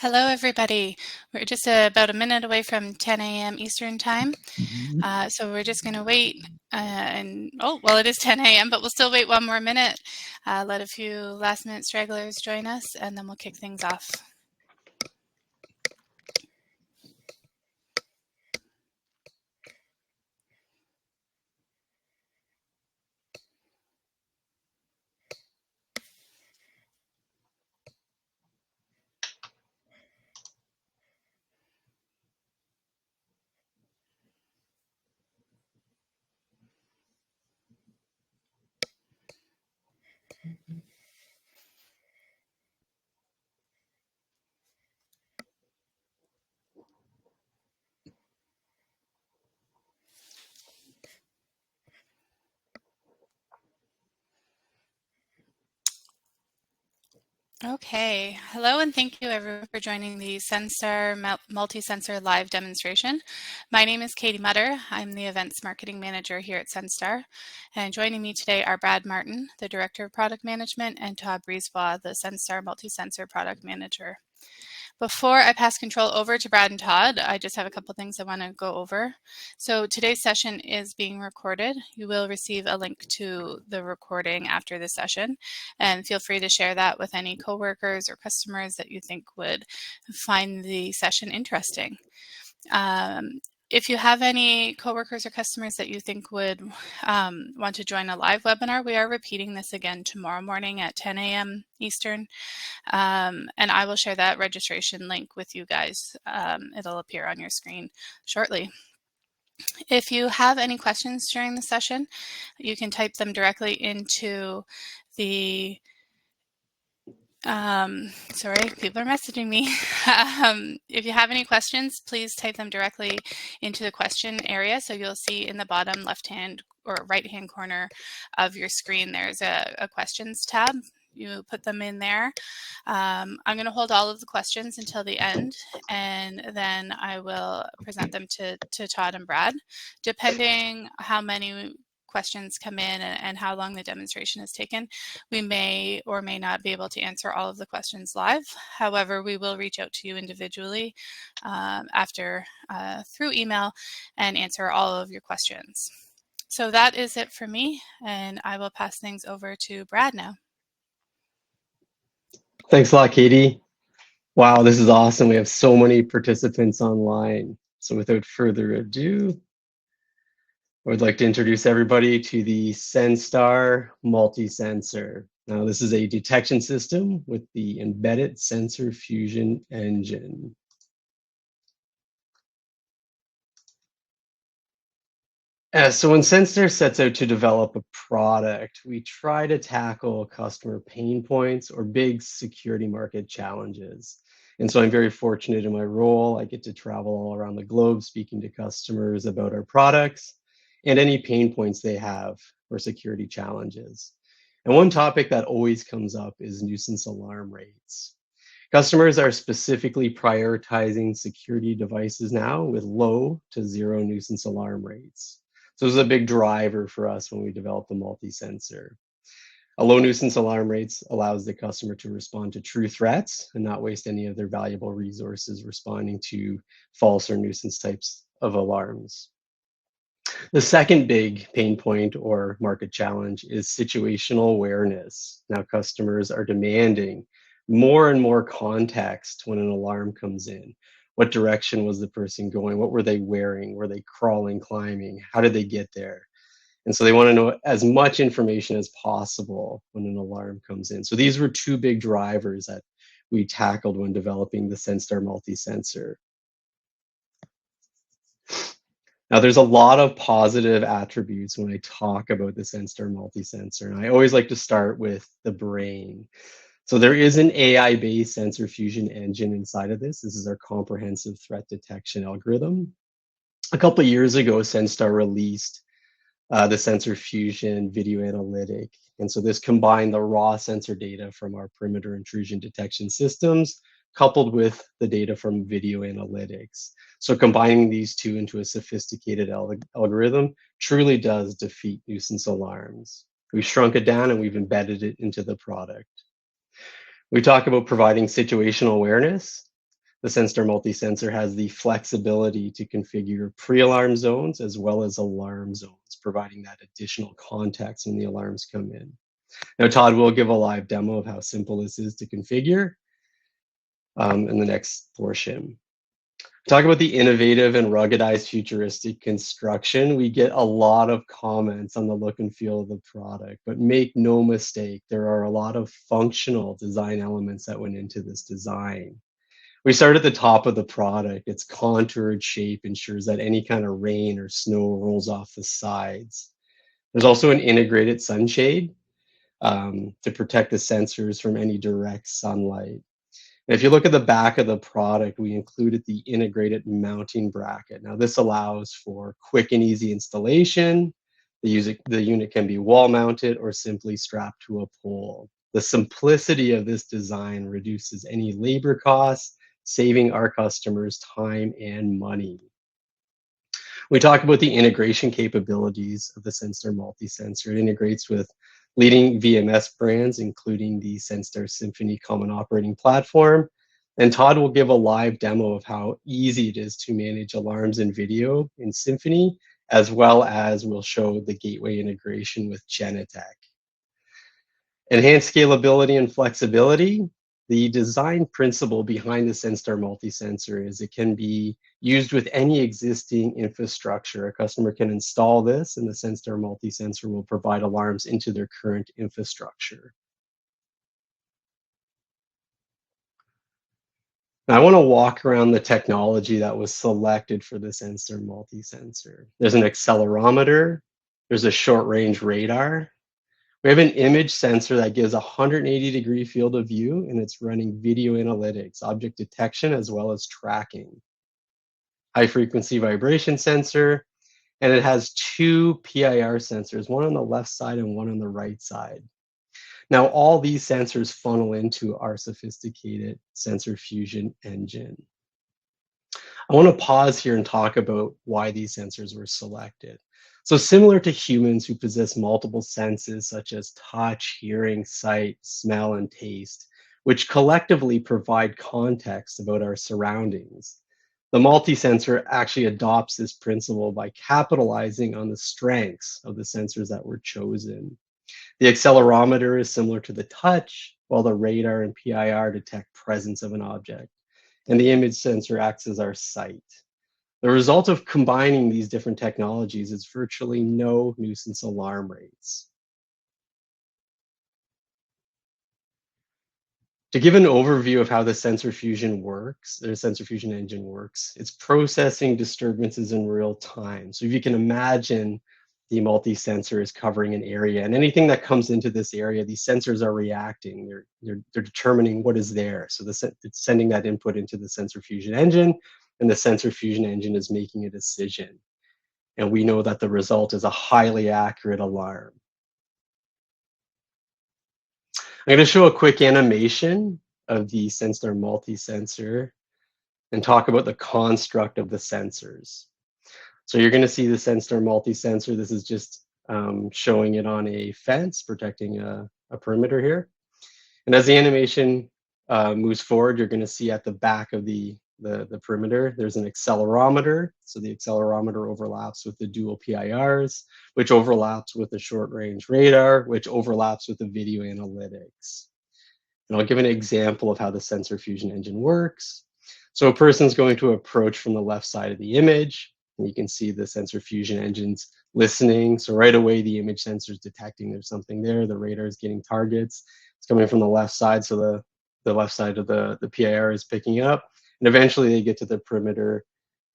Hello, everybody. We're just about a minute away from 10 a.m. Eastern Time. So we're just going to wait it is 10 a.m., but we'll still wait one more minute. Let a few last-minute stragglers join us, and then we'll kick things off. Okay, hello and thank you everyone for joining the Senstar MultiSensor live demonstration. My name is Katie Mutter. I'm the Events Marketing Manager here at Senstar. And joining me today are Brad Martin, the Director of Product Management, and Todd Brisebois, the Senstar MultiSensor Product Manager. Before I pass control over to Brad and Todd, I just have a couple things I want to go over. So today's session is being recorded. You will receive a link to the recording after the session, and feel free to share that with any coworkers or customers that you think would find the session interesting. If you have any coworkers or customers that you think would want to join a live webinar, we are repeating this again tomorrow morning at 10 a.m. Eastern. And I will share that registration link with you guys. It'll appear on your screen shortly. If you have any questions during the session, you can type them directly into the sorry, people are messaging me. If you have any questions, please type them directly into the question area. So you'll see in the bottom left-hand or right-hand corner of your screen, there's a questions tab. You put them in there. I'm going to hold all of the questions until the end, and then I will present them to Todd and Brad. Depending how many questions come in and how long the demonstration has taken, we may or may not be able to answer all of the questions live. However, we will reach out to you individually through email and answer all of your questions. So that is it for me, and I will pass things over to Brad now. Thanks a lot, Katie. Wow, this is awesome. We have so many participants online. So without further ado, I would like to introduce everybody to the Senstar MultiSensor. Now, this is a detection system with the embedded sensor fusion engine. So when Senstar sets out to develop a product, we try to tackle customer pain points or big security market challenges. And so I'm very fortunate in my role. I get to travel all around the globe speaking to customers about our products and any pain points they have or security challenges. And one topic that always comes up is nuisance alarm rates. Customers are specifically prioritizing security devices now with low to zero nuisance alarm rates. So this is a big driver for us when we develop the multi-sensor. A low nuisance alarm rates allows the customer to respond to true threats and not waste any of their valuable resources responding to false or nuisance types of alarms. The second big pain point or market challenge is situational awareness. Now customers are demanding more and more context when an alarm comes in. What direction was the person going? What were they wearing? Were they crawling, climbing? How did they get there? And so they want to know as much information as possible when an alarm comes in. So these were two big drivers that we tackled when developing the Senstar MultiSensor. Now, there's a lot of positive attributes when I talk about the Senstar MultiSensor, and I always like to start with the brain. So there is an AI-based sensor fusion engine inside of this. This is our comprehensive threat detection algorithm. A couple of years ago, Senstar released the sensor fusion video analytic. And so this combined the raw sensor data from our perimeter intrusion detection systems, coupled with the data from video analytics. So combining these two into a sophisticated algorithm truly does defeat nuisance alarms. We've shrunk it down and we've embedded it into the product. We talk about providing situational awareness. The Senstar MultiSensor has the flexibility to configure pre-alarm zones as well as alarm zones, providing that additional context when the alarms come in. Now, Todd will give a live demo of how simple this is to configure in the next portion. Talk about the innovative and ruggedized futuristic construction. We get a lot of comments on the look and feel of the product, but make no mistake, there are a lot of functional design elements that went into this design. We start at the top of the product. Its contoured shape ensures that any kind of rain or snow rolls off the sides. There's also an integrated sunshade to protect the sensors from any direct sunlight. And if you look at the back of the product, we included the integrated mounting bracket. Now, this allows for quick and easy installation. The unit can be wall mounted or simply strapped to a pole. The simplicity of this design reduces any labor costs, saving our customers time and money. We talk about the integration capabilities of the Senstar MultiSensor. It integrates with leading VMS brands, including the Senstar Symphony Common Operating Platform. And Todd will give a live demo of how easy it is to manage alarms and video in Symphony, as well as we'll show the gateway integration with Genetec. Enhanced scalability and flexibility. The design principle behind the Senstar MultiSensor is it can be used with any existing infrastructure. A customer can install this, and the Senstar MultiSensor will provide alarms into their current infrastructure. Now, I want to walk around the technology that was selected for the Senstar MultiSensor. There's an accelerometer, there's a short-range radar. We have an image sensor that gives a 180-degree field of view, and it's running video analytics, object detection, as well as tracking. High-frequency vibration sensor, and it has two PIR sensors, one on the left side and one on the right side. Now, all these sensors funnel into our sophisticated sensor fusion engine. I want to pause here and talk about why these sensors were selected. So similar to humans who possess multiple senses such as touch, hearing, sight, smell, and taste, which collectively provide context about our surroundings, the multi-sensor actually adopts this principle by capitalizing on the strengths of the sensors that were chosen. The accelerometer is similar to the touch, while the radar and PIR detect presence of an object, and the image sensor acts as our sight. The result of combining these different technologies is virtually no nuisance alarm rates. To give an overview of how the sensor fusion works, the sensor fusion engine works, it's processing disturbances in real time. So if you can imagine, the multi-sensor is covering an area, and anything that comes into this area, these sensors are reacting. They're determining what is there. So it's sending that input into the sensor fusion engine, and the sensor fusion engine is making a decision. And we know that the result is a highly accurate alarm. I'm going to show a quick animation of the Senstar MultiSensor and talk about the construct of the sensors. So you're going to see the Senstar MultiSensor. This is just showing it on a fence, protecting a perimeter here. And as the animation moves forward, you're going to see at the back of the perimeter, there's an accelerometer. So the accelerometer overlaps with the dual PIRs, which overlaps with the short-range radar, which overlaps with the video analytics. And I'll give an example of how the sensor fusion engine works. So a person's going to approach from the left side of the image, and you can see the sensor fusion engine's listening. So right away, the image sensor is detecting there's something there. The radar is getting targets. It's coming from the left side, so the left side of the PIR is picking it up. And eventually they get to the perimeter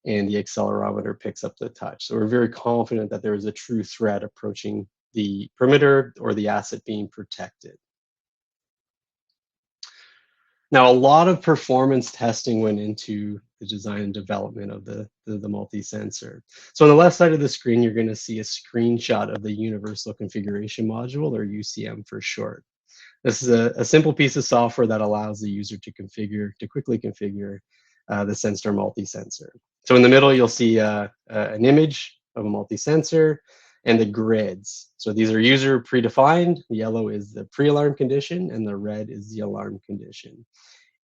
and the accelerometer picks up the touch. So we're very confident that there is a true threat approaching the perimeter or the asset being protected. Now, a lot of performance testing went into the design and development of the multi-sensor. So on the left side of the screen, you're going to see a screenshot of the Universal Configuration Module, or UCM for short. This is a simple piece of software that allows the user to quickly configure the Senstar MultiSensor. So in the middle, you'll see an image of a multi-sensor and the grids. So these are user predefined. The yellow is the pre-alarm condition and the red is the alarm condition.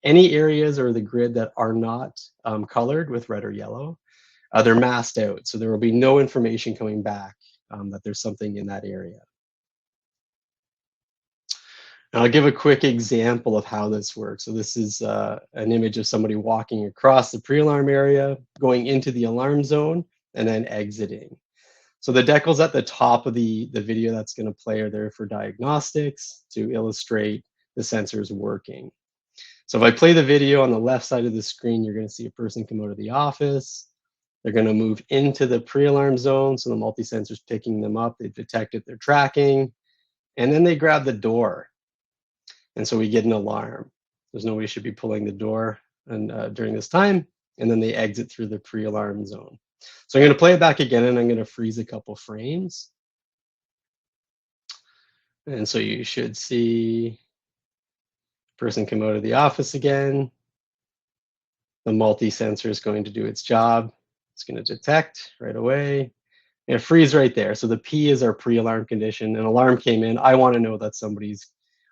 Any areas or the grid that are not colored with red or yellow, they're masked out. So there will be no information coming back that there's something in that area. And I'll give a quick example of how this works. So this is an image of somebody walking across the pre-alarm area, going into the alarm zone, and then exiting. So the decals at the top of the video that's going to play are there for diagnostics to illustrate the sensors working. So if I play the video on the left side of the screen, you're going to see a person come out of the office. They're going to move into the pre-alarm zone. So the multi-sensor's picking them up. They've detected their tracking. And then they grab the door. And so we get an alarm. There's no way you should be pulling the door during this time. And then they exit through the pre-alarm zone. So I'm going to play it back again, and I'm going to freeze a couple frames. And so you should see person come out of the office again. The multi-sensor is going to do its job. It's going to detect right away and freeze right there. So the P is our pre-alarm condition. An alarm came in. I want to know that somebody's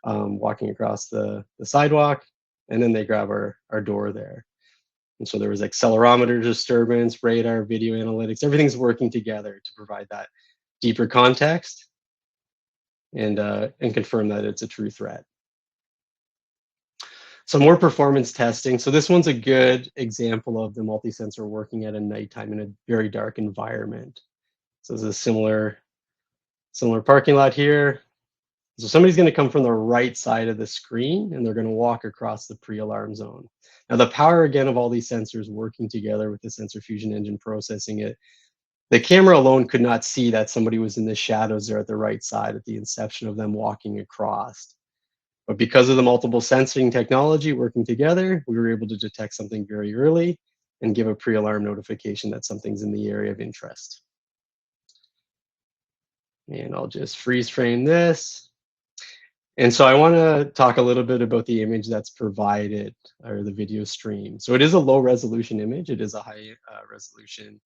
walking across the sidewalk, and then they grab our door there. And so there was accelerometer disturbance, radar, video analytics, everything's working together to provide that deeper context and confirm that it's a true threat. So more performance testing. So this one's a good example of the multi-sensor working at a nighttime in a very dark environment. So there's a similar parking lot here. So somebody's going to come from the right side of the screen, and they're going to walk across the pre-alarm zone. Now the power, again, of all these sensors working together with the sensor fusion engine processing it, the camera alone could not see that somebody was in the shadows there at the right side at the inception of them walking across. But because of the multiple sensing technology working together, we were able to detect something very early and give a pre-alarm notification that something's in the area of interest. And I'll just freeze frame this. And so I want to talk a little bit about the image that's provided, or the video stream. So it is a low resolution image. It is a high resolution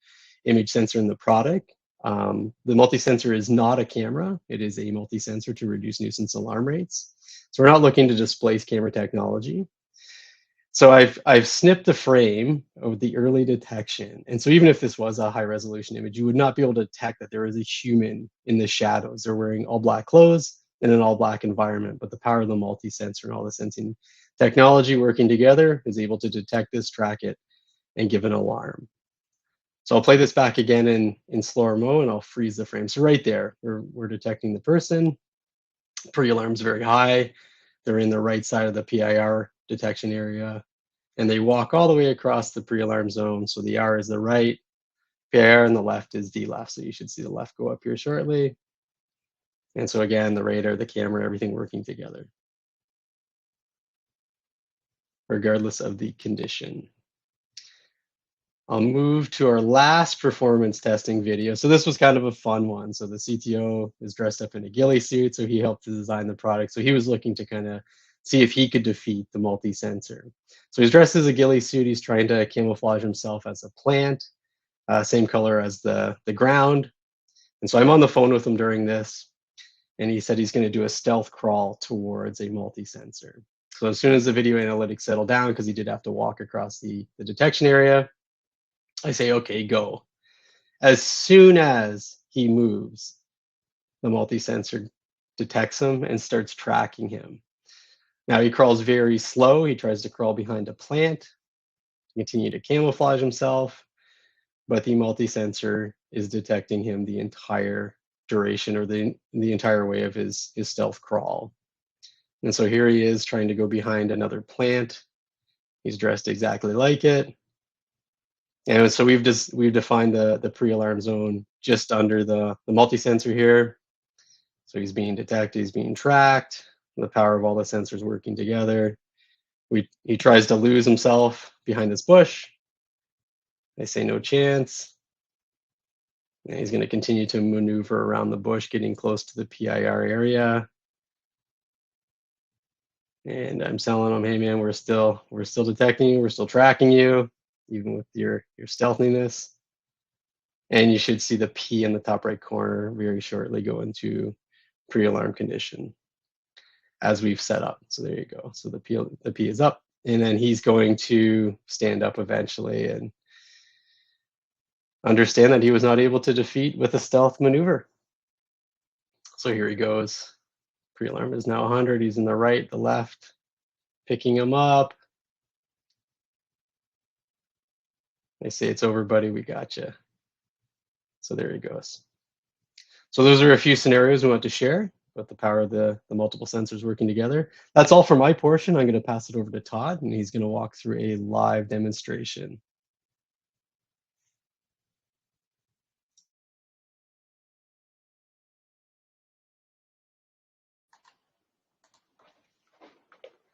image sensor in the product. The multi-sensor is not a camera. It is a multi-sensor to reduce nuisance alarm rates. So we're not looking to displace camera technology. So I've snipped the frame of the early detection. And so even if this was a high resolution image, you would not be able to detect that there is a human in the shadows. They're wearing all black clothes in an all black environment, but the power of the multi-sensor and all the sensing technology working together is able to detect this, track it, and give an alarm. So I'll play this back again in slower mo, and I'll freeze the frame. So right there, we're detecting the person. Pre-alarm's very high. They're in the right side of the PIR detection area, and they walk all the way across the pre-alarm zone. So the R is the right, PIR, and the left is the left. So you should see the left go up here shortly. And so again, the radar, the camera, everything working together, regardless of the condition. I'll move to our last performance testing video. So this was kind of a fun one. So the CTO is dressed up in a ghillie suit, so he helped to design the product. So he was looking to kind of see if he could defeat the multi-sensor. So he's dressed as a ghillie suit. He's trying to camouflage himself as a plant, same color as the ground. And so I'm on the phone with him during this, and he said he's going to do a stealth crawl towards a multi-sensor. So as soon as the video analytics settle down, because he did have to walk across the detection area, I say, okay, go. As soon as he moves, the multi-sensor detects him and starts tracking him. Now he crawls very slow. He tries to crawl behind a plant to continue to camouflage himself, but the multi-sensor is detecting him the entire duration, or the entire way of his stealth crawl. And so here he is trying to go behind another plant. He's dressed exactly like it. And so we've defined the pre-alarm zone just under the multi-sensor here. So he's being detected, he's being tracked, the power of all the sensors working together. He tries to lose himself behind this bush. I say no chance. And he's going to continue to maneuver around the bush, getting close to the PIR area. And I'm telling him, hey man, we're still detecting you, we're still tracking you, even with your stealthiness. And you should see the P in the top right corner very shortly go into pre-alarm condition as we've set up. So there you go. So the P is up and then he's going to stand up eventually and understand that he was not able to defeat with a stealth maneuver. So here he goes. Pre-alarm is now 100. He's in the right, the left, picking him up. They say, it's over, buddy, we got you. So there he goes. So those are a few scenarios we want to share about the power of the multiple sensors working together. That's all for my portion. I'm going to pass it over to Todd, and he's going to walk through a live demonstration.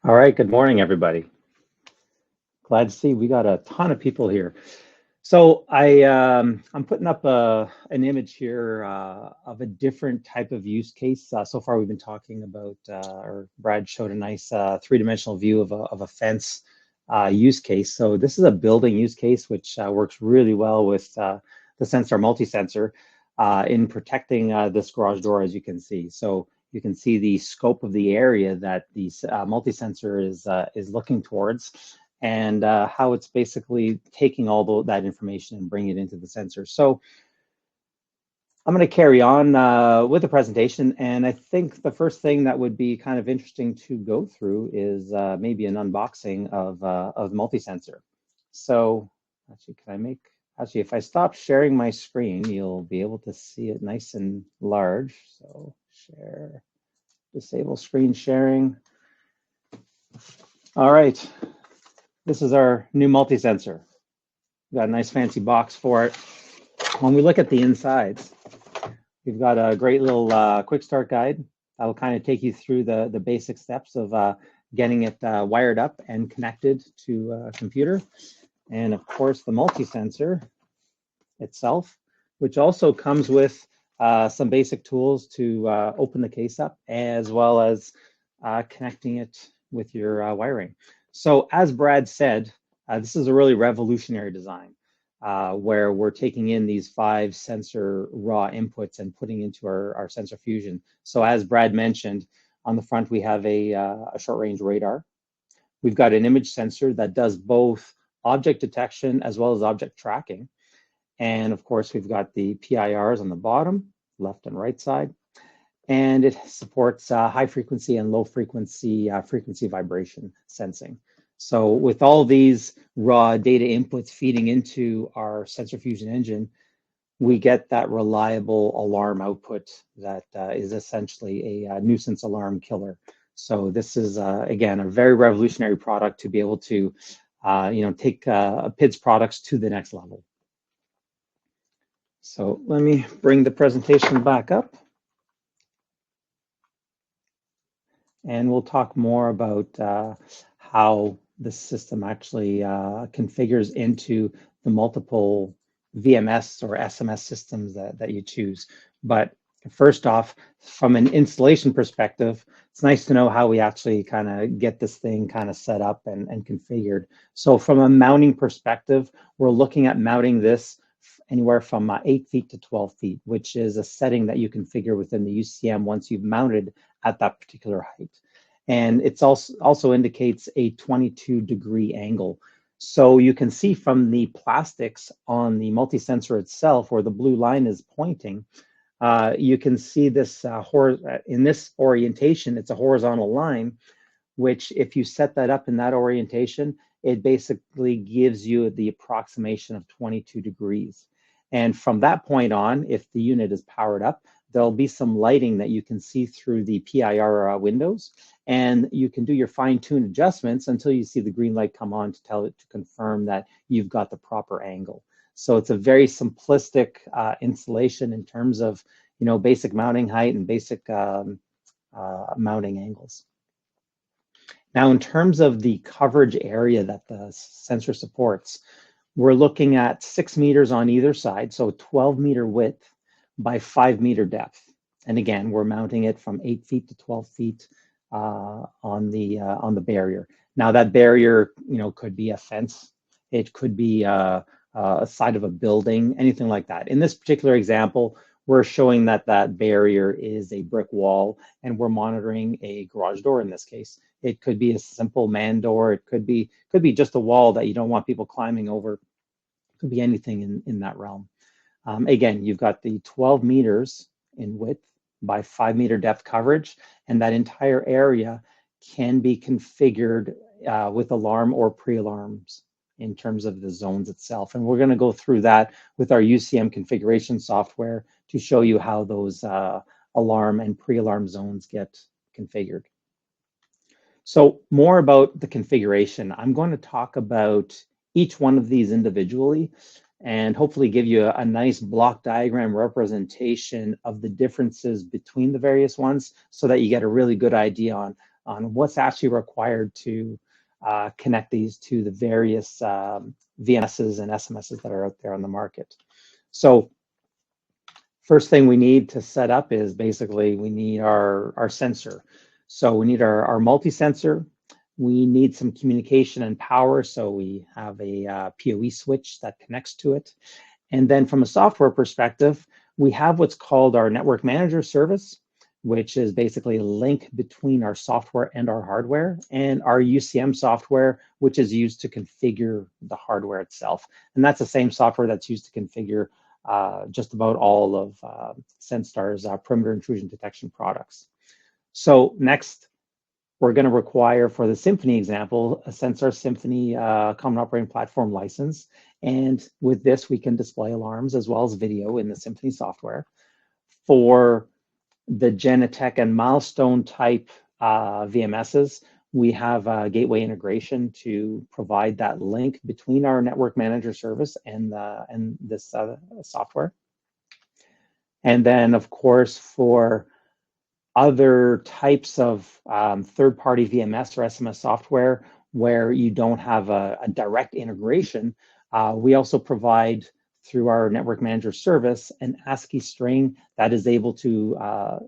All right, good morning, everybody. Glad to see we got a ton of people here. So I'm putting up an image here of a different type of use case. So far, we've been talking about, or Brad showed a nice three-dimensional view of a fence use case. So this is a building use case, which works really well with the Senstar MultiSensor in protecting this garage door, as you can see. So you can see the scope of the area that the multi-sensor is looking towards, and how it's basically taking all that information and bringing it into the sensor. So I'm going to carry on with the presentation, and I think the first thing that would be kind of interesting to go through is maybe an unboxing of multi-sensor. So actually, actually, if I stop sharing my screen, you'll be able to see it nice and large. So share, disable screen sharing. All right, this is our new multi-sensor. We've got a nice fancy box for it. When we look at the insides, we've got a great little quick start guide that will kind of take you through the basic steps of getting it wired up and connected to a computer. And of course, the multi-sensor itself, which also comes with some basic tools to open the case up, as well as connecting it with your wiring. So as Brad said, this is a really revolutionary design where we're taking in these 5 sensor raw inputs and putting into our sensor fusion. So as Brad mentioned, on the front, we have a short range radar. We've got an image sensor that does both object detection as well as object tracking. And of course, we've got the PIRs on the bottom, left and right side. And it supports high frequency and low frequency vibration sensing. So with all these raw data inputs feeding into our sensor fusion engine, we get that reliable alarm output that is essentially a nuisance alarm killer. So this is, again, a very revolutionary product to be able to take PIDS products to the next level. So let me bring the presentation back up. And we'll talk more about how the system actually configures into the multiple VMS or SMS systems that you choose. But first off, from an installation perspective, it's nice to know how we actually kind of get this thing kind of set up and configured. So from a mounting perspective, we're looking at mounting this anywhere from 8 feet to 12 feet, which is a setting that you configure within the UCM once you've mounted at that particular height. And it's also indicates a 22-degree angle. So you can see from the plastics on the multi-sensor itself, where the blue line is pointing, you can see this in this orientation, it's a horizontal line, which if you set that up in that orientation, it basically gives you the approximation of 22 degrees. And from that point on, if the unit is powered up, there'll be some lighting that you can see through the PIR windows, and you can do your fine-tune adjustments until you see the green light come on to tell it to confirm that you've got the proper angle. So it's a very simplistic installation in terms of basic mounting height and basic mounting angles. Now, in terms of the coverage area that the sensor supports, we're looking at 6 meters on either side, so 12-meter width by 5-meter depth. And again, we're mounting it from 8 feet to 12 feet on the barrier. Now, that barrier, could be a fence, it could be a side of a building, anything like that. In this particular example, we're showing that that barrier is a brick wall, and we're monitoring a garage door in this case. It could be a simple man door. It could be just a wall that you don't want people climbing over. It could be anything in that realm. Again, you've got the 12 meters in width by 5 meter depth coverage, and that entire area can be configured with alarm or pre-alarms in terms of the zones itself. And we're going to go through that with our UCM configuration software to show you how those alarm and pre-alarm zones get configured. So more about the configuration. I'm going to talk about each one of these individually and hopefully give you a nice block diagram representation of the differences between the various ones so that you get a really good idea on what's actually required to connect these to the various VMSs and SMSs that are out there on the market. So first thing we need to set up is basically we need our sensor. So we need our multi-sensor. We need some communication and power. So we have a PoE switch that connects to it. And then from a software perspective, we have what's called our network manager service, which is basically a link between our software and our hardware, and our UCM software, which is used to configure the hardware itself. And that's the same software that's used to configure just about all of Senstar's perimeter intrusion detection products. So next, we're going to require, for the Symphony example, a Senstar Symphony Common Operating Platform license. And with this, we can display alarms as well as video in the Symphony software. For the Genetec and Milestone type VMSs, we have a gateway integration to provide that link between our network manager service and this software. And then, of course, for other types of third-party VMS or SMS software where you don't have a direct integration, we also provide, through our network manager service, an ASCII string that is able to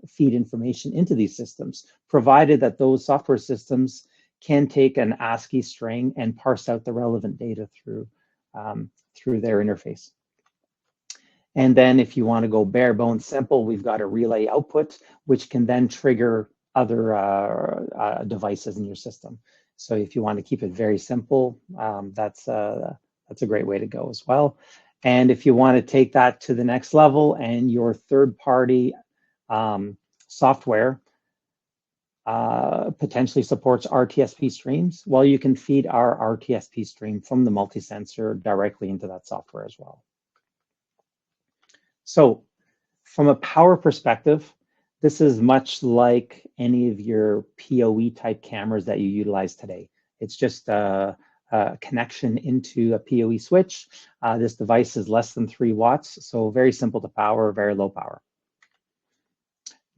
feed information into these systems, provided that those software systems can take an ASCII string and parse out the relevant data through their interface. And then if you want to go bare bones simple, we've got a relay output, which can then trigger other devices in your system. So if you want to keep it very simple, that's a great way to go as well. And if you want to take that to the next level and your third-party software potentially supports RTSP streams, well, you can feed our RTSP stream from the MultiSensor directly into that software as well. So from a power perspective, this is much like any of your PoE type cameras that you utilize today. It's just a connection into a PoE switch. This device is less than 3 watts, so very simple to power, very low power.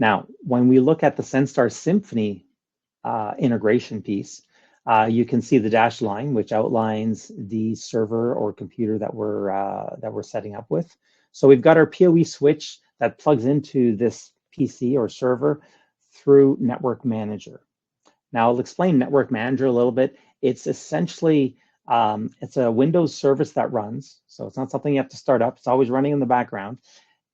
Now, when we look at the Senstar Symphony integration piece, you can see the dashed line, which outlines the server or computer that we're setting up with. So we've got our PoE switch that plugs into this PC or server through Network Manager. Now I'll explain Network Manager a little bit. It's essentially, it's a Windows service that runs. So it's not something you have to start up. It's always running in the background.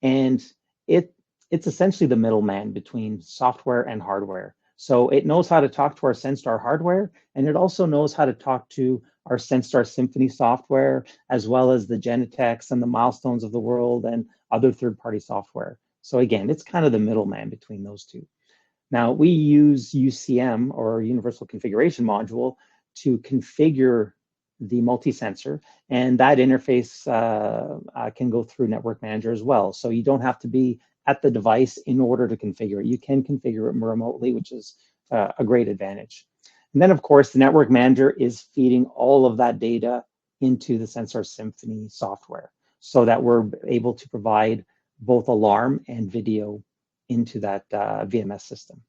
And it's essentially the middleman between software and hardware. So it knows how to talk to our Senstar hardware, and it also knows how to talk to our Senstar Symphony software, as well as the Genetecs and the Milestones of the world and other third-party software. So again, it's kind of the middleman between those two. Now, we use UCM, or Universal Configuration Module, to configure the multi-sensor, and that interface can go through Network Manager as well. So you don't have to be at the device in order to configure it. You can configure it remotely, which is a great advantage. And then, of course, the Network Manager is feeding all of that data into the Senstar Symphony software so that we're able to provide both alarm and video into that VMS system.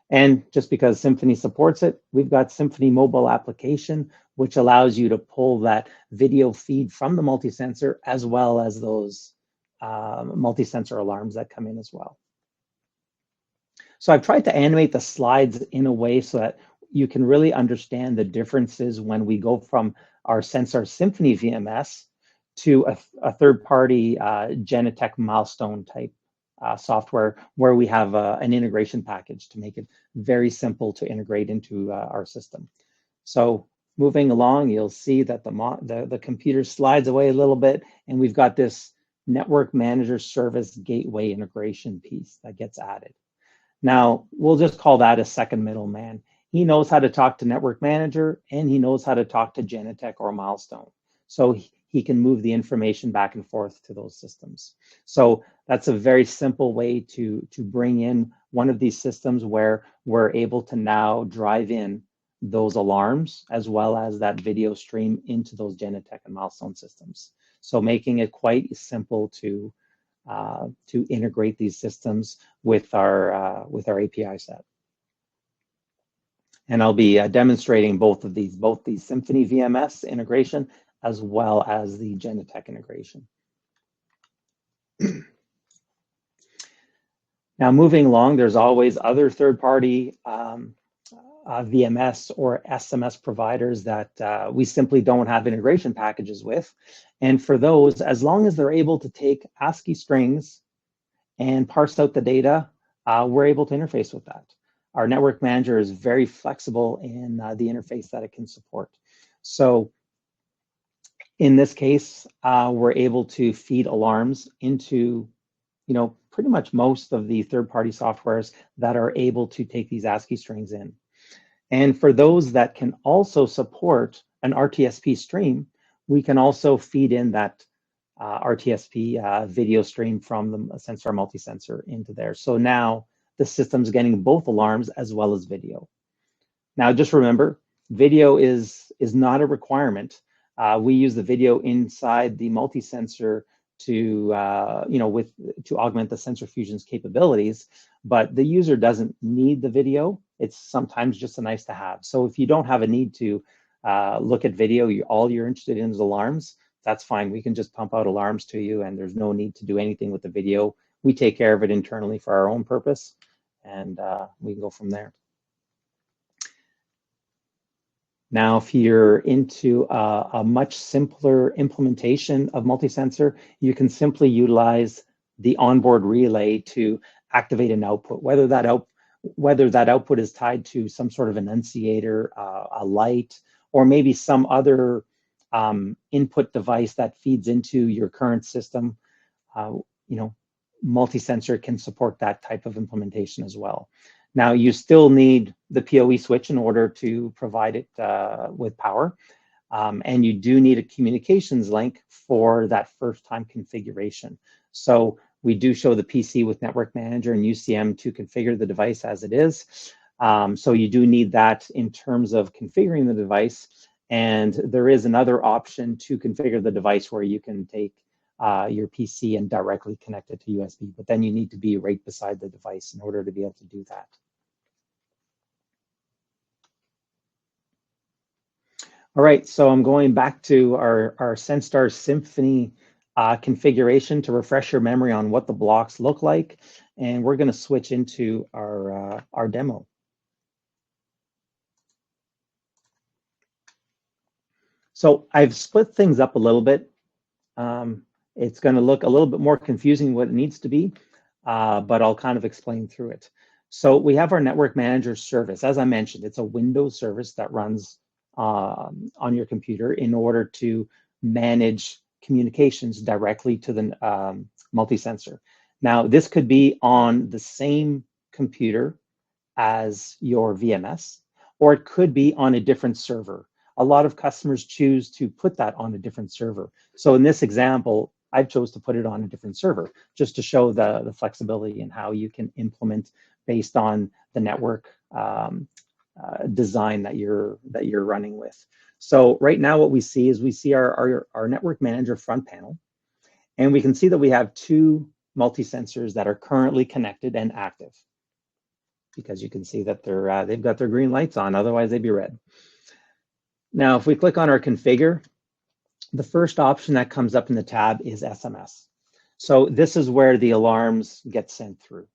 And just because Symphony supports it, we've got Symphony mobile application, which allows you to pull that video feed from the multi-sensor as well as those multi-sensor alarms that come in as well. So I've tried to animate the slides in a way so that you can really understand the differences when we go from our Senstar Symphony VMS to a third-party Genetec milestone type software where we have an integration package to make it very simple to integrate into our system. So moving along, you'll see that the computer slides away a little bit, and we've got this network manager service gateway integration piece that gets added. Now, we'll just call that a second middleman. He knows how to talk to network manager, and he knows how to talk to Genetec or milestone. So he can move the information back and forth to those systems. So that's a very simple way to bring in one of these systems where we're able to now drive in those alarms as well as that video stream into those Genetec and milestone systems. So making it quite simple to integrate these systems with our API set. And I'll be demonstrating both the Symphony VMS integration as well as the Genetec integration. Now, moving along, there's always other third-party VMS or SMS providers that we simply don't have integration packages with. And for those, as long as they're able to take ASCII strings and parse out the data, we're able to interface with that. Our network manager is very flexible in the interface that it can support. So in this case, we're able to feed alarms into, pretty much most of the third-party softwares that are able to take these ASCII strings in. And for those that can also support an RTSP stream, we can also feed in that RTSP video stream from the Senstar MultiSensor into there. So now the system's getting both alarms as well as video. Now, just remember, video is not a requirement. We use the video inside the MultiSensor to augment the sensor fusion's capabilities, but the user doesn't need the video. It's sometimes just a nice to have. So if you don't have a need to look at video, all you're interested in is alarms, that's fine. We can just pump out alarms to you, and there's no need to do anything with the video. We take care of it internally for our own purpose, and we can go from there. Now, if you're into a much simpler implementation of MultiSensor, you can simply utilize the onboard relay to activate an output, whether that output is tied to some sort of enunciator, a light, or maybe some other input device that feeds into your current system. MultiSensor can support that type of implementation as well. Now, you still need the PoE switch in order to provide it with power. And you do need a communications link for that first-time configuration. So we do show the PC with Network Manager and UCM to configure the device as it is. So you do need that in terms of configuring the device. And there is another option to configure the device where you can take your PC and directly connect it to USB, but then you need to be right beside the device in order to be able to do that. All right, so I'm going back to our Senstar Symphony configuration to refresh your memory on what the blocks look like, and we're going to switch into our demo. So I've split things up a little bit. It's going to look a little bit more confusing than what it needs to be, but I'll kind of explain through it. So we have our Network Manager service. As I mentioned, it's a Windows service that runs on your computer in order to manage communications directly to the MultiSensor. Now, this could be on the same computer as your VMS, or it could be on a different server. A lot of customers choose to put that on a different server. So in this example, I chose to put it on a different server just to show the flexibility and how you can implement based on the network design that you're running with. So right now what we see is we see our Network Manager front panel, and we can see that we have two MultiSensors that are currently connected and active, because you can see that they've got their green lights on, otherwise they'd be red. Now, if we click on our configure, the first option that comes up in the tab is SMS. So this is where the alarms get sent through.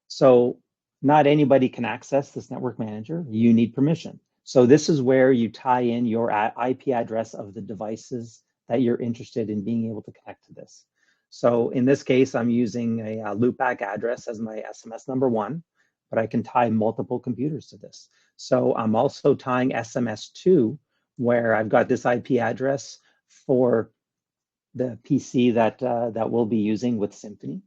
So not anybody can access this Network Manager. You need permission. So this is where you tie in your IP address of the devices that you're interested in being able to connect to this. So in this case, I'm using a loopback address as my SMS number 1, but I can tie multiple computers to this. So I'm also tying SMS2, where I've got this IP address for the PC that we'll be using with Symphony.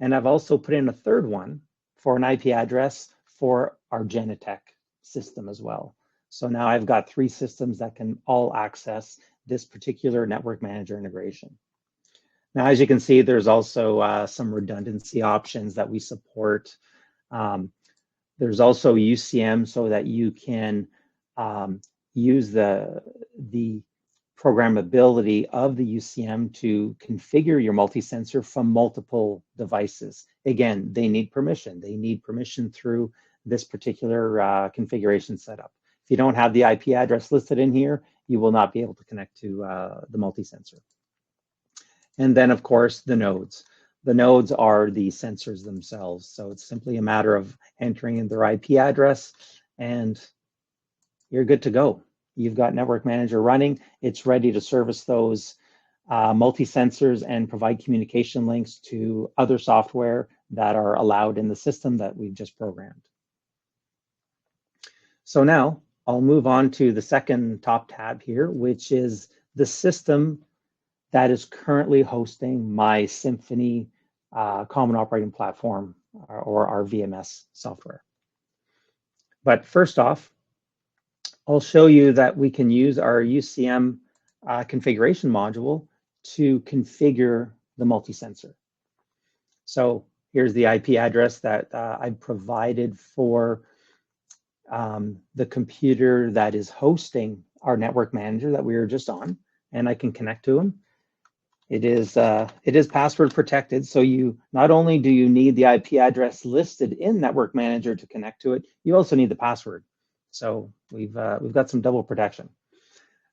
And I've also put in a third one for an IP address for our Genetec system as well. So now I've got 3 systems that can all access this particular network manager integration. Now, as you can see, there's also some redundancy options that we support. There's also UCM so that you can use the programmability of the UCM to configure your multi-sensor from multiple devices. Again, they need permission. They need permission through this particular configuration setup. If you don't have the IP address listed in here, you will not be able to connect to the multi-sensor. And then, of course, the nodes. The nodes are the sensors themselves. So it's simply a matter of entering in their IP address and you're good to go. You've got Network Manager running. It's ready to service those multi-sensors and provide communication links to other software that are allowed in the system that we've just programmed. So now I'll move on to the second top tab here, which is the system that is currently hosting my Symphony Common Operating Platform or our VMS software. But first off, I'll show you that we can use our UCM configuration module to configure the multi-sensor. So here's the IP address that I've provided for the computer that is hosting our network manager that we were just on, and I can connect to them. It is password protected, so you not only do you need the IP address listed in Network Manager to connect to it, you also need the password. So we've got some double protection.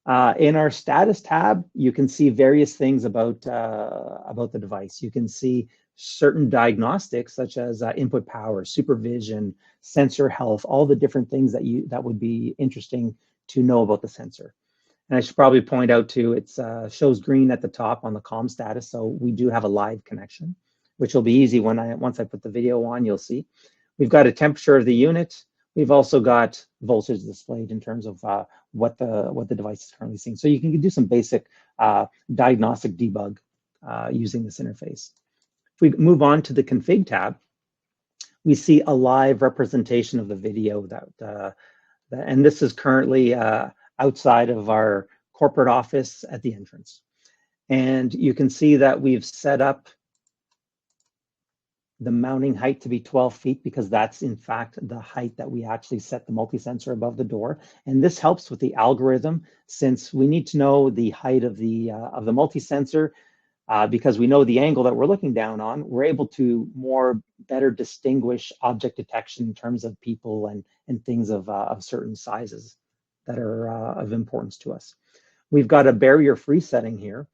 In our status tab, you can see various things about the device. You can see certain diagnostics such as input power, supervision, sensor health, all the different things that would be interesting to know about the sensor. And I should probably point out too, it shows green at the top on the comm status, so we do have a live connection, which will be easy once I put the video on. You'll see we've got a temperature of the unit. We've also got voltage displayed in terms of what the device is currently seeing. So you can do some basic diagnostic debug using this interface. If we move on to the config tab, we see a live representation of the video and this is currently outside of our corporate office at the entrance. And you can see that we've set up the mounting height to be 12 feet because that's in fact the height that we actually set the multi-sensor above the door. And this helps with the algorithm since we need to know the height of the multi-sensor because we know the angle that we're looking down on. We're able to better distinguish object detection in terms of people and things of certain sizes that are of importance to us. We've got a barrier-free setting here.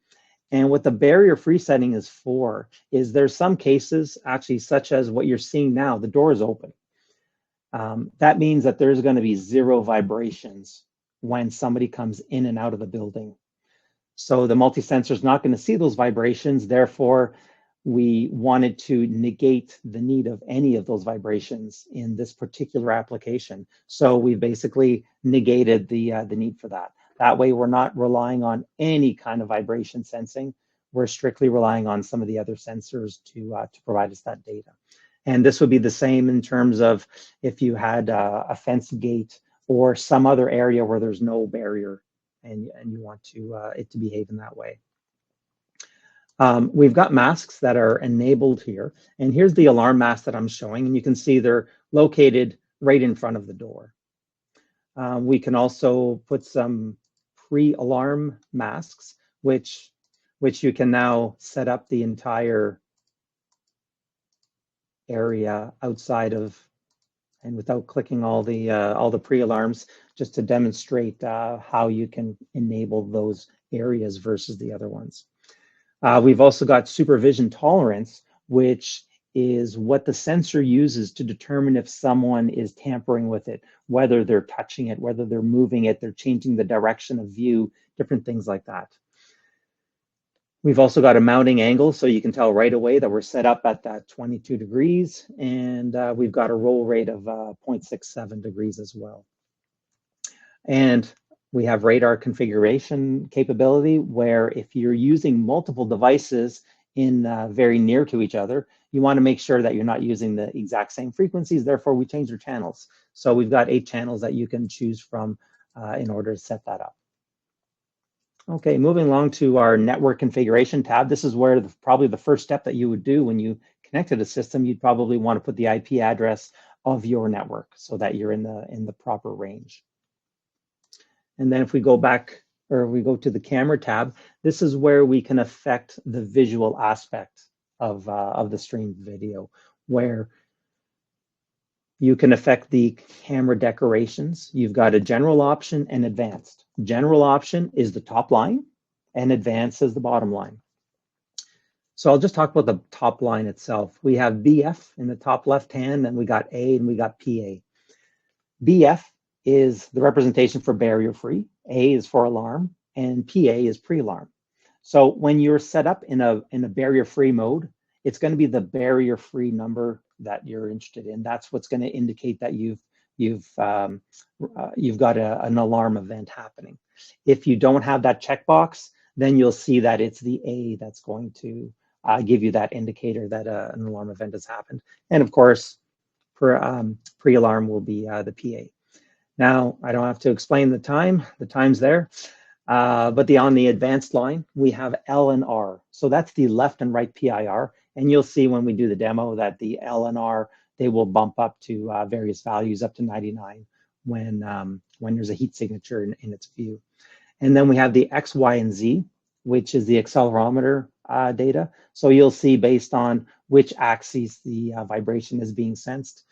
And what the barrier-free setting is for is there's some cases, actually, such as what you're seeing now, the door is open. That means that there's going to be 0 vibrations when somebody comes in and out of the building. So the multi-sensor is not going to see those vibrations. Therefore, we wanted to negate the need of any of those vibrations in this particular application. So we basically negated the need for that. That way, we're not relying on any kind of vibration sensing. We're strictly relying on some of the other sensors to provide us that data. And this would be the same in terms of if you had a fence gate or some other area where there's no barrier and you want it to behave in that way. We've got masks that are enabled here. And here's the alarm mask that I'm showing. And you can see they're located right in front of the door. We can also put some pre-alarm masks, which you can now set up the entire area outside of, and without clicking all the pre-alarms, just to demonstrate how you can enable those areas versus the other ones. We've also got supervision tolerance, which is what the sensor uses to determine if someone is tampering with it, whether they're touching it, whether they're moving it, they're changing the direction of view, different things like that. We've also got a mounting angle, so you can tell right away that we're set up at that 22 degrees, and we've got a roll rate of 0.67 degrees as well. And we have radar configuration capability, where if you're using multiple devices in very near to each other, you want to make sure that you're not using the exact same frequencies. Therefore, we change our channels. So we've got 8 channels that you can choose from in order to set that up. Okay, moving along to our network configuration tab. This is where probably the first step that you would do when you connect to the system. You'd probably want to put the IP address of your network so that you're in the proper range. And then if we go back, or we go to the camera tab, this is where we can affect the visual aspect of the streamed video, where you can affect the camera decorations. You've got a general option and advanced. General option is the top line, and advanced is the bottom line. So I'll just talk about the top line itself. We have BF in the top left hand, and we got A and we got PA. BF is the representation for barrier free, A is for alarm, and PA is pre-alarm. So when you're set up in a barrier free mode, it's going to be the barrier free number that you're interested in. That's what's going to indicate that you've got an alarm event happening. If you don't have that checkbox, then you'll see that it's the A that's going to give you that indicator that an alarm event has happened. And of course, pre-alarm will be the PA. Now, I don't have to explain the time's there, but on the advanced line, we have L and R. So that's the left and right PIR. And you'll see when we do the demo that the L and R, they will bump up to various values up to 99 when there's a heat signature in its view. And then we have the X, Y, and Z, which is the accelerometer data. So you'll see based on which axis the vibration is being sensed.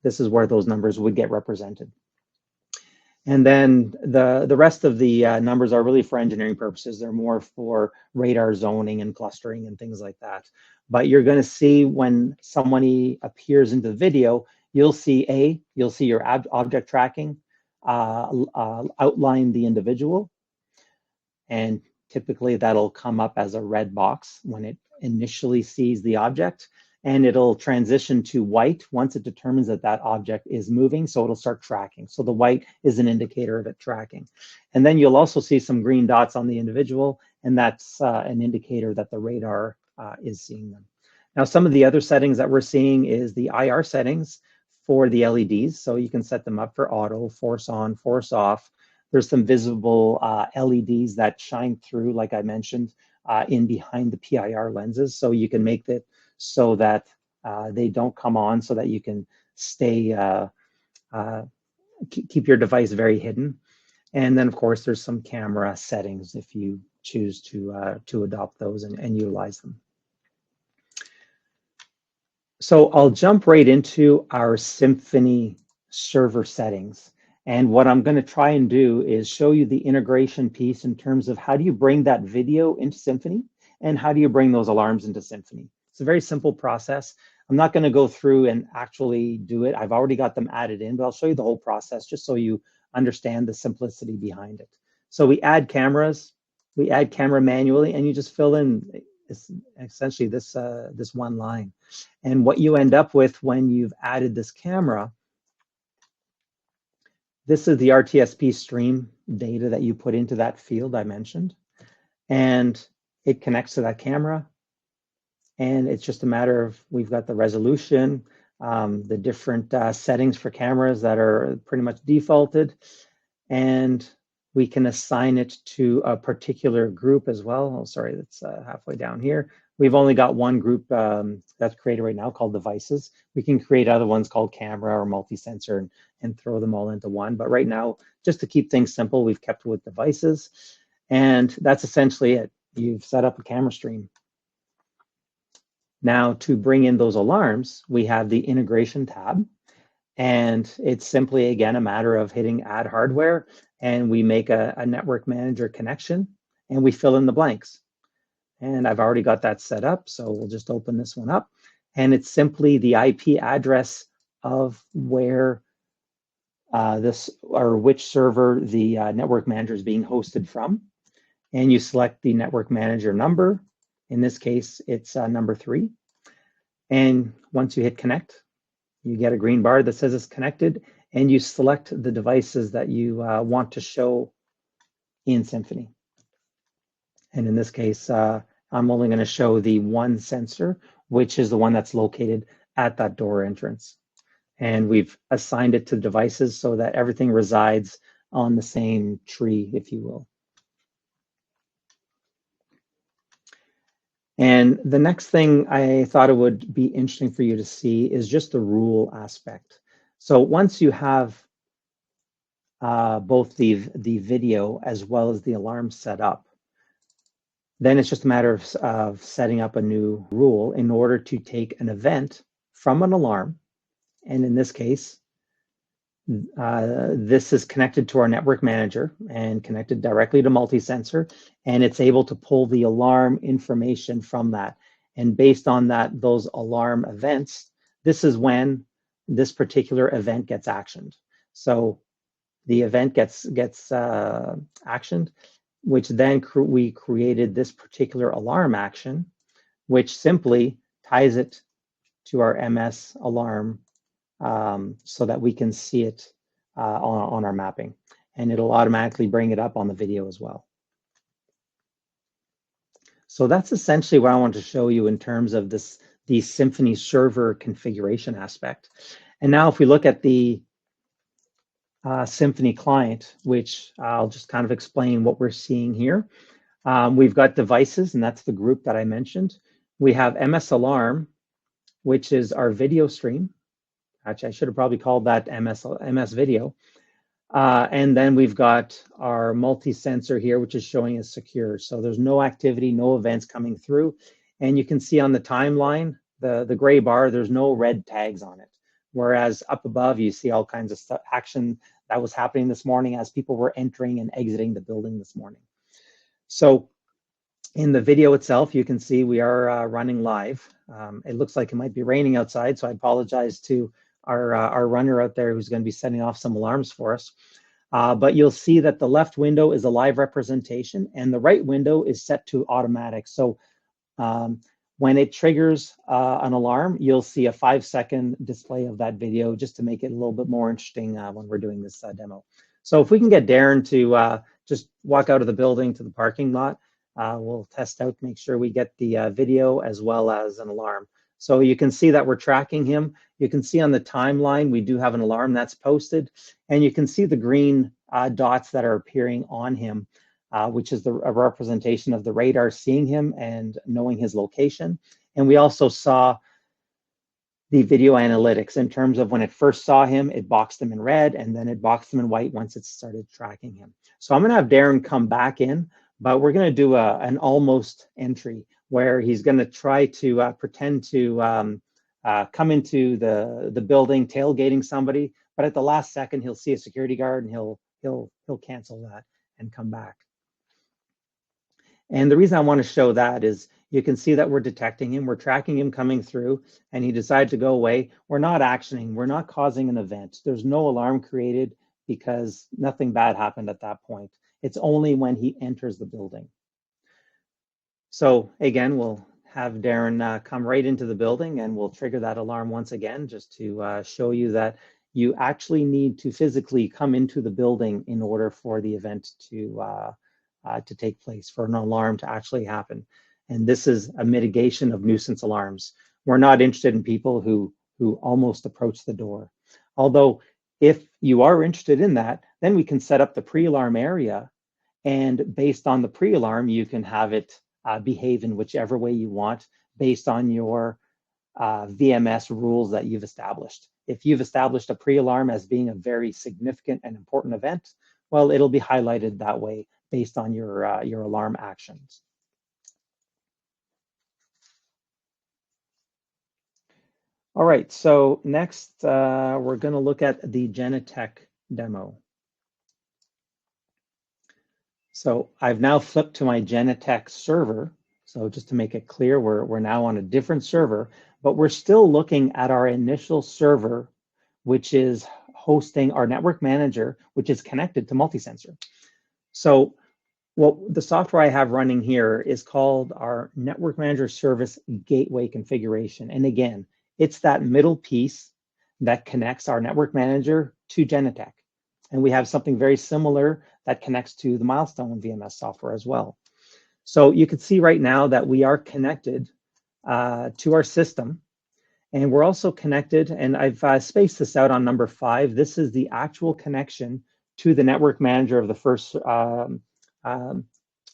This is where those numbers would get represented. And then the rest of the numbers are really for engineering purposes. They're more for radar zoning and clustering and things like that. But you're going to see when somebody appears into the video, you'll see your object tracking, outline the individual. And typically that'll come up as a red box when it initially sees the object. And it'll transition to white once it determines that that object is moving, so it'll start tracking. So the white is an indicator of it tracking. And then you'll also see some green dots on the individual, and that's an indicator that the radar is seeing them. Now, some of the other settings that we're seeing is the IR settings for the LEDs. So you can set them up for auto, force on, force off. There's some visible LEDs that shine through, like I mentioned, in behind the PIR lenses. So you can make it so that they don't come on, so that you can stay, keep your device very hidden. And then of course there's some camera settings if you choose to adopt those and utilize them. So I'll jump right into our Symphony server settings. And what I'm going to try and do is show you the integration piece in terms of how do you bring that video into Symphony and how do you bring those alarms into Symphony. It's a very simple process. I'm not going to go through and actually do it. I've already got them added in, but I'll show you the whole process just so you understand the simplicity behind it. So we add cameras, we add camera manually, and you just fill in essentially this one line. And what you end up with when you've added this camera, this is the RTSP stream data that you put into that field I mentioned. And it connects to that camera. And it's just a matter of, we've got the resolution, the different settings for cameras that are pretty much defaulted. And we can assign it to a particular group as well. Oh, sorry, that's halfway down here. We've only got one group that's created right now called devices. We can create other ones called camera or multi-sensor and throw them all into one. But right now, just to keep things simple, we've kept with devices. And that's essentially it. You've set up a camera stream. Now, to bring in those alarms, we have the integration tab. And it's simply, again, a matter of hitting add hardware, and we make a network manager connection, and we fill in the blanks. And I've already got that set up, so we'll just open this one up. And it's simply the IP address of where which server the network manager is being hosted from. and you select the network manager number. In this case, it's number 3. And once you hit connect, you get a green bar that says it's connected, and you select the devices that you want to show in Symphony. And in this case, I'm only going to show the one sensor, which is the one that's located at that door entrance. And we've assigned it to devices so that everything resides on the same tree, if you will. And the next thing I thought it would be interesting for you to see is just the rule aspect. So once you have both the video as well as the alarm set up, then it's just a matter of setting up a new rule in order to take an event from an alarm. And in this case, this is connected to our network manager and connected directly to MultiSensor, and it's able to pull the alarm information from that. And based on that, those alarm events, this is when this particular event gets actioned. So the event gets actioned, which then we created this particular alarm action, which simply ties it to our MS alarm so that we can see it on our mapping. And it'll automatically bring it up on the video as well. So that's essentially what I want to show you in terms of the Symphony server configuration aspect. And now if we look at the Symphony client, which I'll just kind of explain what we're seeing here. We've got devices, and that's the group that I mentioned. We have MS Alarm, which is our video stream. Actually, I should have probably called that MS Video. And then we've got our MultiSensor here, which is showing as secure. So there's no activity, no events coming through. And you can see on the timeline, the gray bar, there's no red tags on it. Whereas up above, you see all kinds of action that was happening this morning as people were entering and exiting the building this morning. So in the video itself, you can see we are running live. It looks like it might be raining outside, so I apologize to our runner out there who's going to be setting off some alarms for us. But you'll see that the left window is a live representation and the right window is set to automatic. So when it triggers an alarm, you'll see a 5-second display of that video just to make it a little bit more interesting when we're doing this demo. So if we can get Darren to just walk out of the building to the parking lot, we'll test out, make sure we get the video as well as an alarm. So you can see that we're tracking him. You can see on the timeline, we do have an alarm that's posted, and you can see the green dots that are appearing on him, which is a representation of the radar seeing him and knowing his location. And we also saw the video analytics in terms of when it first saw him, it boxed him in red, and then it boxed him in white once it started tracking him. So I'm gonna have Darren come back in, but we're gonna do an almost entry where he's gonna try to pretend to come into the building, tailgating somebody, but at the last second, he'll see a security guard and he'll cancel that and come back. And the reason I want to show that is you can see that we're detecting him, we're tracking him coming through, and he decided to go away. We're not actioning, we're not causing an event. There's no alarm created because nothing bad happened at that point. It's only when he enters the building. So again, we'll have Darren come right into the building and we'll trigger that alarm once again, just to show you that you actually need to physically come into the building in order for the event to take place, for an alarm to actually happen. And this is a mitigation of nuisance alarms. We're not interested in people who almost approach the door. Although if you are interested in that, then we can set up the pre-alarm area, and based on the pre-alarm, you can have it behave in whichever way you want based on your VMS rules that you've established. If you've established a pre-alarm as being a very significant and important event, well, it'll be highlighted that way based on your alarm actions. All right, so next we're going to look at the Genetec demo. So I've now flipped to my Genetec server. So just to make it clear, we're now on a different server, but we're still looking at our initial server, which is hosting our network manager, which is connected to MultiSensor. So Well, the software I have running here is called our Network Manager Service Gateway Configuration. And again, it's that middle piece that connects our Network Manager to Genetec. And we have something very similar that connects to the Milestone VMS software as well. So you can see right now that we are connected to our system. And we're also connected, and I've spaced this out on number 5. This is the actual connection to the network manager of the first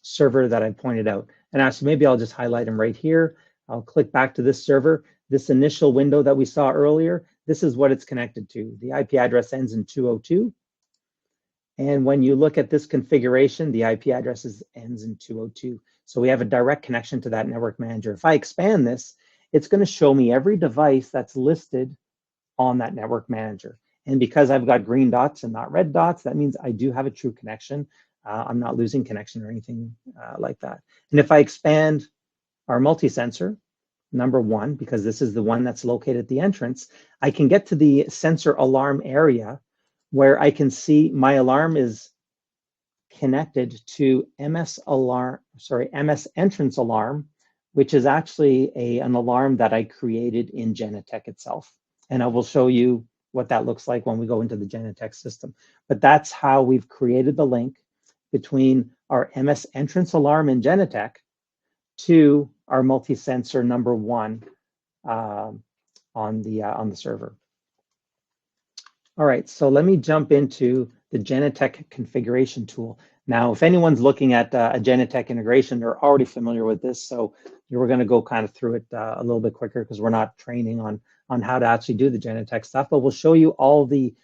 server that I pointed out. And actually, maybe I'll just highlight them right here. I'll click back to this server. This initial window that we saw earlier, this is what it's connected to. The IP address ends in 202. And when you look at this configuration, the IP address ends in 202. So we have a direct connection to that network manager. If I expand this, it's going to show me every device that's listed on that network manager. And because I've got green dots and not red dots, that means I do have a true connection. I'm not losing connection or anything like that. And if I expand our multi-sensor, number 1, because this is the one that's located at the entrance, I can get to the sensor alarm area where I can see my alarm is connected to MS entrance alarm, which is actually an alarm that I created in Genetec itself. And I will show you what that looks like when we go into the Genetec system. But that's how we've created the link between our MS entrance alarm in Genetec to our multi-sensor number 1 on the server. All right, so let me jump into the Genetec configuration tool. Now, if anyone's looking at a Genetec integration, they're already familiar with this, so we're going to go kind of through it a little bit quicker because we're not training on how to actually do the Genetec stuff, but we'll show you all the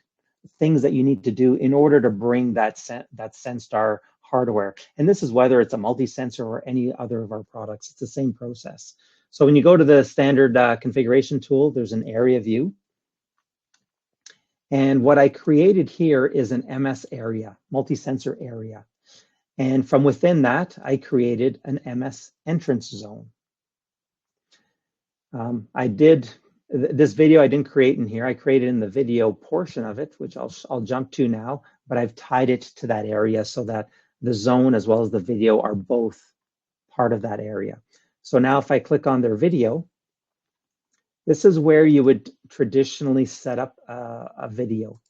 things that you need to do in order to bring that Senstar hardware. And this is whether it's a multi-sensor or any other of our products. It's the same process. So when you go to the standard configuration tool, there's an area view. And what I created here is an MS area, multi-sensor area. And from within that, I created an MS entrance zone. This video I didn't create in here. I created in the video portion of it, which I'll jump to now, but I've tied it to that area so that the zone as well as the video are both part of that area. So now if I click on their video, this is where you would traditionally set up a video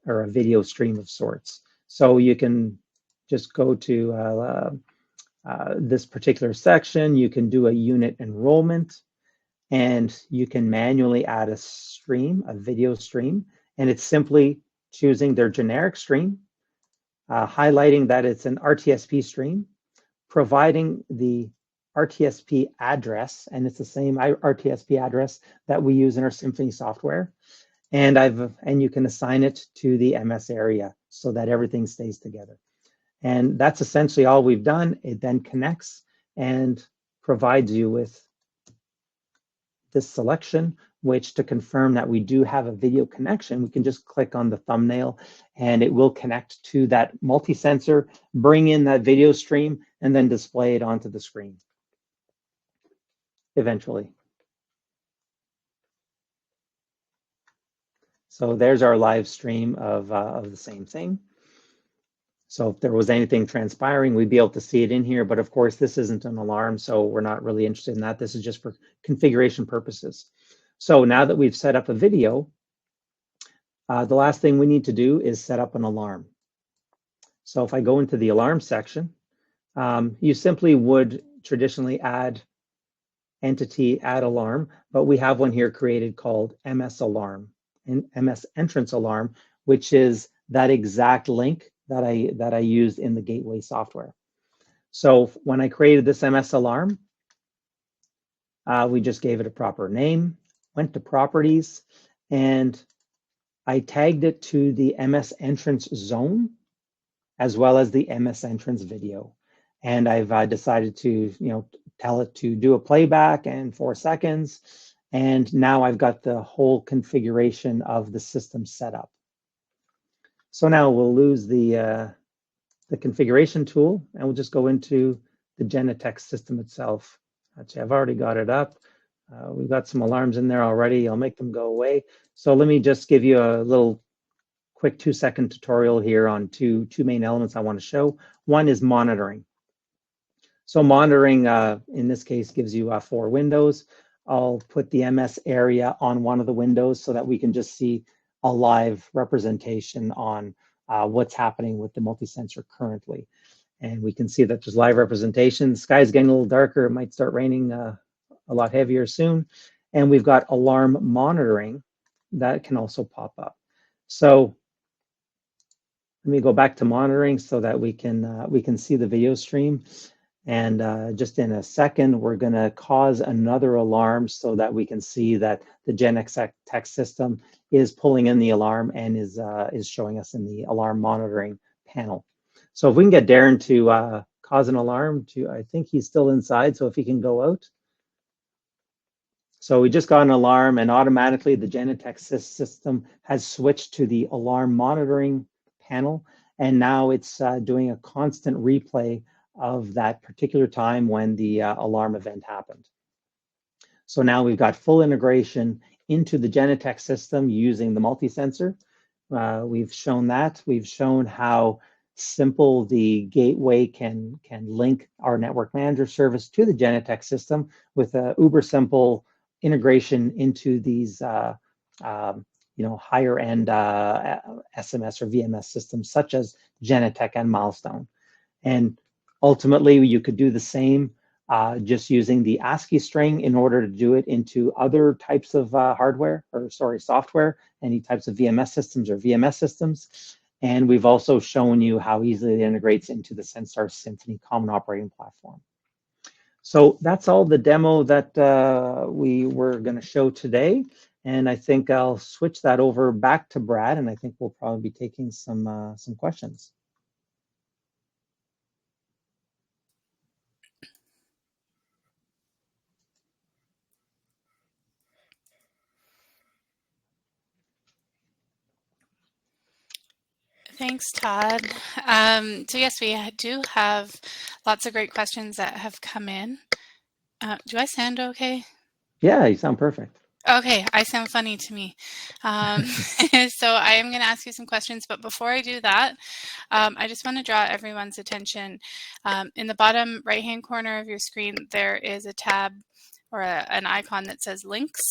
or a video stream of sorts. So you can just go to this particular section. You can do a unit enrollment, and you can manually add a stream, a video stream, and it's simply choosing their generic stream, highlighting that it's an RTSP stream, providing the RTSP address, and it's the same RTSP address that we use in our Symphony software. And you can assign it to the MS area so that everything stays together. And that's essentially all we've done. It then connects and provides you with this selection, which to confirm that we do have a video connection, we can just click on the thumbnail and it will connect to that multi-sensor, bring in that video stream, and then display it onto the screen eventually. So there's our live stream of the same thing. So if there was anything transpiring, we'd be able to see it in here. But of course, this isn't an alarm, so we're not really interested in that. This is just for configuration purposes. So now that we've set up a video, the last thing we need to do is set up an alarm. So if I go into the alarm section, you simply would traditionally add entity add alarm, but we have one here created called MS alarm and MS entrance alarm, which is that exact link that I used in the gateway software. So when I created this MS alarm, we just gave it a proper name, went to properties, and I tagged it to the MS entrance zone as well as the MS entrance video. And I've decided to, tell it to do a playback in 4 seconds. And now I've got the whole configuration of the system set up. So now we'll lose the configuration tool and we'll just go into the Genetec system itself. Actually, I've already got it up. We've got some alarms in there already. I'll make them go away. So let me just give you a little quick 2-second tutorial here on two main elements I want to show. One is monitoring. So monitoring, in this case, gives you 4 windows. I'll put the MS area on one of the windows so that we can just see a live representation on what's happening with the multi-sensor currently. And we can see that there's live representation. The sky's getting a little darker. It might start raining a lot heavier soon. And we've got alarm monitoring that can also pop up. So let me go back to monitoring so that we can see the video stream. And just in a second, we're going to cause another alarm so that we can see that the Genetec system is pulling in the alarm and is showing us in the alarm monitoring panel. So if we can get Darren to cause an alarm, I think he's still inside, so if he can go out. So we just got an alarm, and automatically the Genetec system has switched to the alarm monitoring panel, and now it's doing a constant replay of that particular time when the alarm event happened. So now we've got full integration into the Genetec system using the multi-sensor. We've shown that. We've shown how simple the gateway can link our network manager service to the Genetec system with a uber simple integration into these higher end SMS or VMS systems such as Genetec and Milestone. And ultimately, you could do the same just using the ASCII string in order to do it into other types of software, any types of VMS systems or VMS systems. And we've also shown you how easily it integrates into the Senstar Symphony Common Operating Platform. So that's all the demo that we were going to show today. And I think I'll switch that over back to Brad, and I think we'll probably be taking some questions. Thanks, Todd. So yes, we do have lots of great questions that have come in. Do I sound okay? Yeah, you sound perfect. Okay, I sound funny to me. So I am going to ask you some questions, but before I do that, I just want to draw everyone's attention. In the bottom right-hand corner of your screen, there is a tab or an icon that says links.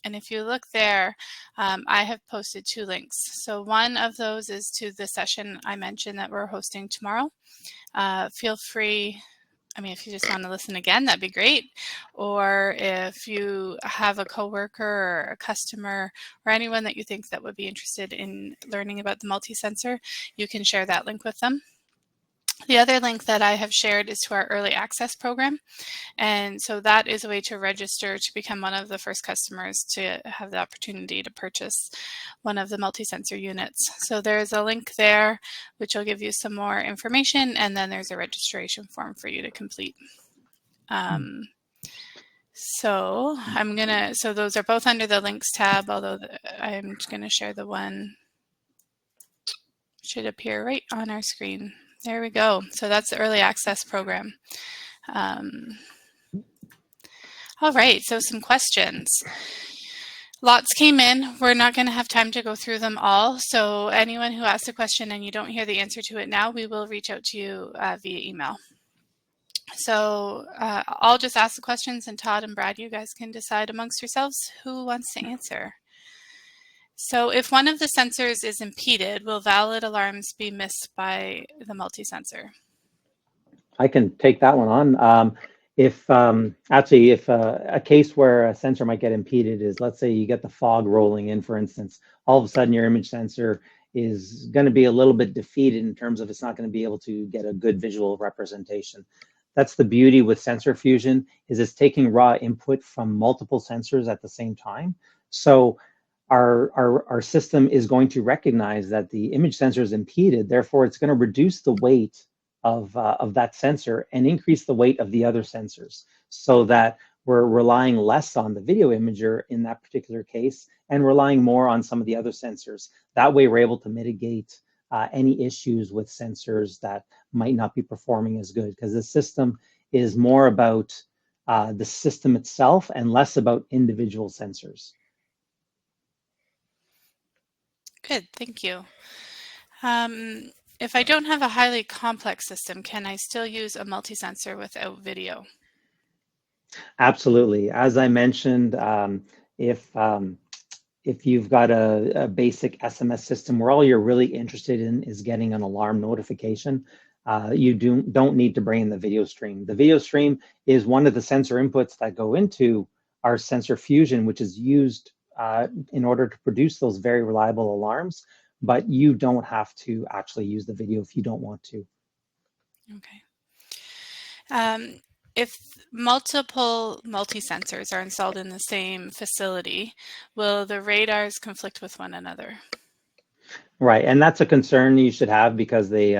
And if you look there, I have posted 2 links. So one of those is to the session I mentioned that we're hosting tomorrow. Feel free, if you just want to listen again, that'd be great. Or if you have a coworker or a customer or anyone that you think that would be interested in learning about the multi-sensor, you can share that link with them. The other link that I have shared is to our early access program. And so that is a way to register to become one of the first customers to have the opportunity to purchase one of the multi-sensor units. So there's a link there which will give you some more information, and then there's a registration form for you to complete. So those are both under the links tab, although I'm going to share the one, should appear right on our screen. There we go. So that's the early access program. All right, so some questions. Lots came in. We're not going to have time to go through them all. So anyone who asks a question and you don't hear the answer to it now, we will reach out to you via email. So I'll just ask the questions, and Todd and Brad, you guys can decide amongst yourselves who wants to answer. So if one of the sensors is impeded, will valid alarms be missed by the multi-sensor? I can take that one on. If a case where a sensor might get impeded is, let's say you get the fog rolling in, for instance, all of a sudden your image sensor is going to be a little bit defeated in terms of it's not going to be able to get a good visual representation. That's the beauty with sensor fusion, is it's taking raw input from multiple sensors at the same time. So our system is going to recognize that the image sensor is impeded, therefore it's going to reduce the weight of that sensor and increase the weight of the other sensors, so that we're relying less on the video imager in that particular case and relying more on some of the other sensors. That way we're able to mitigate any issues with sensors that might not be performing as good, because the system is more about the system itself and less about individual sensors. Good, thank you. If I don't have a highly complex system, can I still use a multi-sensor without video? Absolutely. As I mentioned, if you've got a basic SMS system where all you're really interested in is getting an alarm notification, you don't need to bring in the video stream. The video stream is one of the sensor inputs that go into our sensor fusion, which is used in order to produce those very reliable alarms, but you don't have to actually use the video if you don't want to. Okay. If multiple multi-sensors are installed in the same facility, will the radars conflict with one another? Right, and that's a concern you should have because they,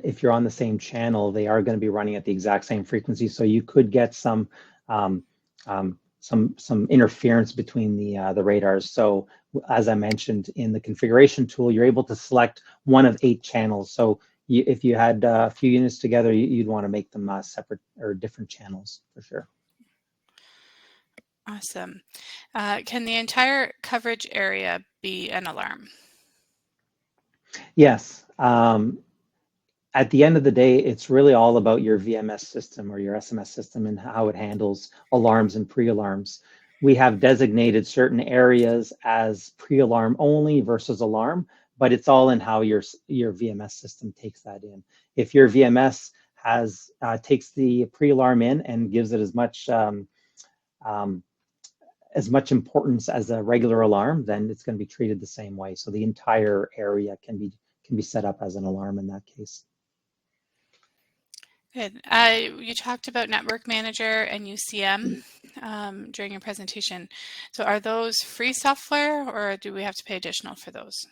if you're on the same channel, they are going to be running at the exact same frequency. So you could get some interference between the radars. So as I mentioned in the configuration tool, you're able to select one of 8 channels. So if you had a few units together, you'd want to make them separate or different channels for sure. Awesome. Can the entire coverage area be an alarm? Yes. At the end of the day, it's really all about your VMS system or your SMS system and how it handles alarms and pre-alarms. We have designated certain areas as pre-alarm only versus alarm, but it's all in how your VMS system takes that in. If your VMS has takes the pre-alarm in and gives it as much importance as a regular alarm, then it's going to be treated the same way. So the entire area can be set up as an alarm in that case. Good. You talked about Network Manager and UCM during your presentation. So are those free software or do we have to pay additional for those?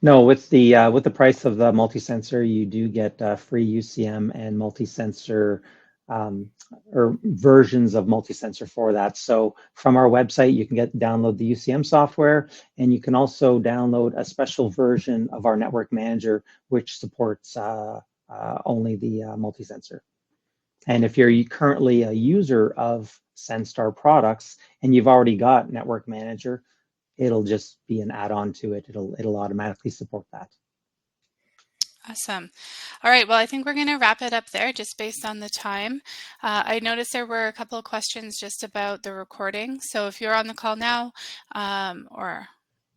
No, with the price of the multi-sensor, you do get free UCM and multi-sensor or versions of multi-sensor for that. So from our website, you can download the UCM software, and you can also download a special version of our Network Manager, which supports only the multi-sensor. And if you're currently a user of Senstar products and you've already got Network Manager, it'll just be an add-on to it. It'll automatically support that. Awesome. All right, well, I think we're going to wrap it up there just based on the time. I noticed there were a couple of questions just about the recording. So if you're on the call now or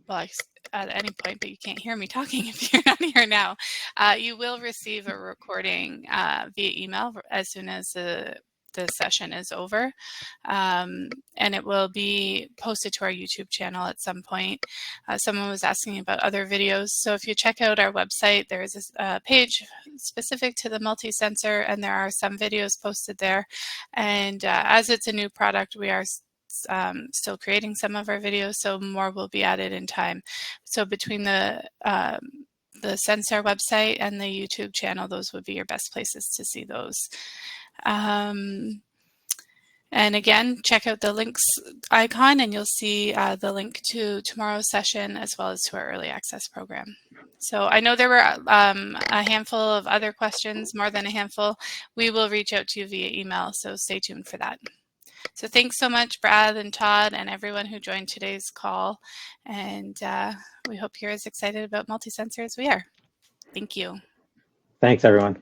well, at any point, but you can't hear me talking if you're not here now, you will receive a recording via email as soon as the session is over, and it will be posted to our YouTube channel at some point. Someone was asking about other videos, so if you check out our website, there is a page specific to the multi-sensor, and there are some videos posted there. And as it's a new product, we are still creating some of our videos, so more will be added in time. So between the Senstar website and the YouTube channel, those would be your best places to see those. And again, check out the links icon and you'll see the link to tomorrow's session as well as to our early access program. So I know there were a handful of other questions, more than a handful. We will reach out to you via email, so stay tuned for that. So thanks so much, Brad and Todd and everyone who joined today's call. And we hope you're as excited about multi-sensor as we are. Thank you. Thanks, everyone.